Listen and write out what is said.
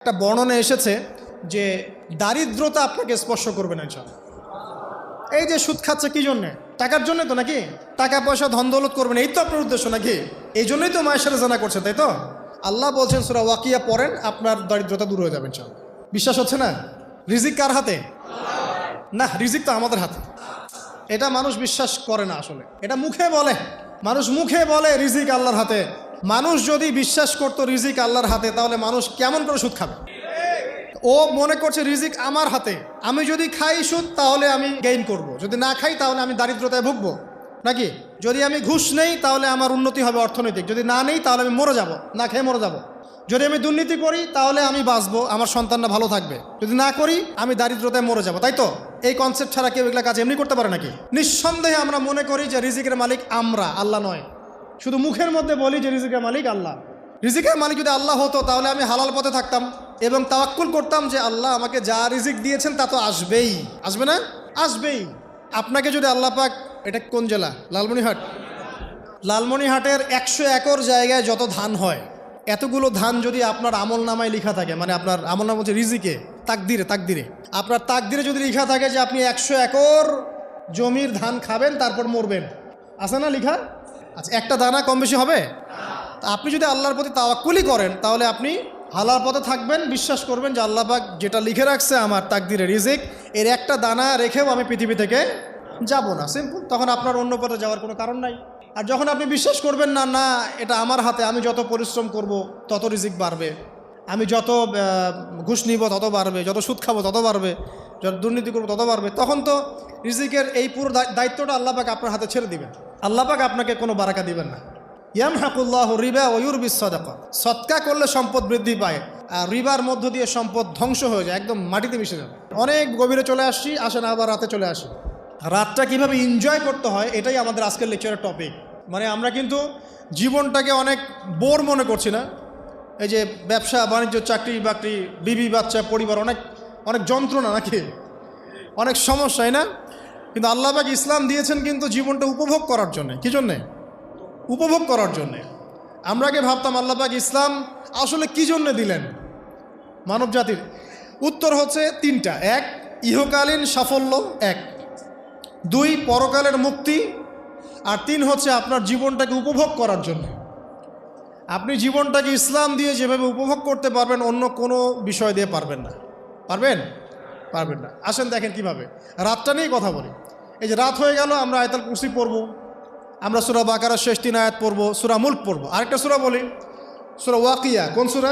একটা বর্ণনা এসেছে যে দারিদ্রতা আপনাকে স্পর্শ করবে না ইনশাআল্লাহ। এই যে সুদ খাচ্ছে কি জন্যে? টাকার জন্য তো নাকি? টাকা পয়সা ধন দৌলত করবেন এই তো আপনার উদ্দেশ্য নাকি? এই জন্যই তো মায়ের সাথে জানা করছে, তাই তো? আল্লাহ বলছেন সূরা ওয়াকিয়া পড়েন, আপনার দারিদ্রতা দূর হয়ে যাবে ইনশাআল্লাহ। বিশ্বাস হচ্ছে না? রিজিক কার হাতে? না, রিজিক তো আমাদের হাতে। এটা মানুষ বিশ্বাস করে না আসলে, এটা মুখে বলে। মানুষ মুখে বলে রিজিক আল্লাহর হাতে। মানুষ যদি বিশ্বাস করতো রিজিক আল্লাহর হাতে, তাহলে মানুষ কেমন করে সুদ খাবে? ও মনে করছে রিজিক আমার হাতে, আমি যদি খাই সুদ তাহলে আমি গেইন করব, যদি না খাই তাহলে আমি দারিদ্রতায় ভুগবো নাকি? যদি আমি ঘুষ নেই তাহলে আমার উন্নতি হবে অর্থনৈতিক, যদি না নেই তাহলে আমি মরে যাব, না খেয়ে মরে যাব। যদি আমি দুর্নীতি করি তাহলে আমি বাঁচবো, আমার সন্তানরা ভালো থাকবে, যদি না করি আমি দারিদ্রতায় মরে যাব, তাই তো? এই কনসেপ্ট ছাড়া কেউ এগুলা কাজ এমনি করতে পারে নাকি? নিঃসন্দেহে আমরা মনে করি যে রিজিকের মালিক আমরা, আল্লাহ নয়। শুধু মুখের মধ্যে বলি যে রিজিকের মালিক আল্লাহ। রিজিকের মালিক যদি আল্লাহ হতো তাহলে আমি হালাল পথে থাকতাম এবং তাওয়াক্কুল করতাম যে আল্লাহ আমাকে যা রিজিক দিয়েছেন তা তো আসবেই, আসবে না? আসবেই। আপনাকে যদি আল্লাহ পাক, এটা কোন জেলা? লালমনিরহাট। লালমনিরহাটের 100 একর জায়গায় যত ধান হয়, এতগুলো ধান যদি আপনার আমল নামায় লেখা থাকে, মানে আপনার আমল নাম হচ্ছে রিজিকে, তাকদিরে আপনার তাকদিরে যদি লেখা থাকে যে আপনি 100 একর জমির ধান খাবেন তারপর মরবেন, আছে না লেখা? আচ্ছা, একটা দানা কম বেশি হবে? আপনি যদি আল্লাহর প্রতি তাওয়াক্কুলই করেন তাহলে আপনি হালাল পথে থাকবেন, বিশ্বাস করবেন যে আল্লাহ পাক যেটা লিখে রাখছে আমার তাকদিরে রিজিক, এর একটা দানা রেখেও আমি পৃথিবী থেকে যাব না, সিম্পল। তখন আপনার অন্য পথে যাওয়ার কোনো কারণ নাই। আর যখন আপনি বিশ্বাস করবেন না, না এটা আমার হাতে, আমি যত পরিশ্রম করব তত রিজিক বাড়বে, আমি যত ঘুষ নিব তত বাড়বে, যত সুদ খাবো তত বাড়বে, যত দুর্নীতি করবো তত বাড়বে, তখন তো রিজিকের এই পুরো দায়িত্বটা আল্লাহ পাক আপনার হাতে ছেড়ে দিবেন। আল্লাহ পাক আপনাকে কোনো বারাকা দিবেন না। ইয়ামহাকুল্লাহু রিবা ওয়া ইউরবিস সাদাকা। সদকা করলে সম্পদ বৃদ্ধি পায়, আর রিবার মধ্য দিয়ে সম্পদ ধ্বংস হয়ে যায়, একদম মাটিতে মিশে যাবে। অনেক গভীরে চলে আসছি, আসেন আবার রাতে চলে আসি। রাতটা কিভাবে এনজয় করতে হয় এটাই আমাদের আজকের লেকচারের টপিক। মানে আমরা কিন্তু জীবনটাকে অনেক বোর মনে করছি না? এই যে ব্যবসা বাণিজ্য, চাকরি বাকরি, বিবি বাচ্চা, পরিবার, অনেক অনেক যন্ত্রণা নাকি, অনেক সমস্যা, না? কিন্তু আল্লাহ পাক ইসলাম দিয়েছেন কিন্তু জীবনটা উপভোগ করার জন্যে। কী জন্যে? উপভোগ করার জন্যে। আমরা আগে ভাবতাম আল্লাহ পাক ইসলাম আসলে কী জন্যে দিলেন মানব জাতির? উত্তর হচ্ছে 3টা। 1, ইহকালীন সাফল্য, 1। 2, পরকালের মুক্তি, আর 3 হচ্ছে আপনার জীবনটাকে উপভোগ করার জন্য। আপনি জীবনটাকে ইসলাম দিয়ে যেভাবে উপভোগ করতে পারবেন অন্য কোনো বিষয় দিয়ে পারবেন না। পারবেন? পারবেন না। আসেন দেখেন কিভাবে। রাতটা নিয়েই কথা বলি। এই যে রাত হয়ে গেল, আমরা আয়াতুল কুরসি পড়ব, আমরা সূরা বাকারার শেষ 3 আয়াত পড়ব, সূরা মুলক পড়ব। আরেকটা সূরা বলি, সূরা ওয়াকিয়া। কোন সূরা?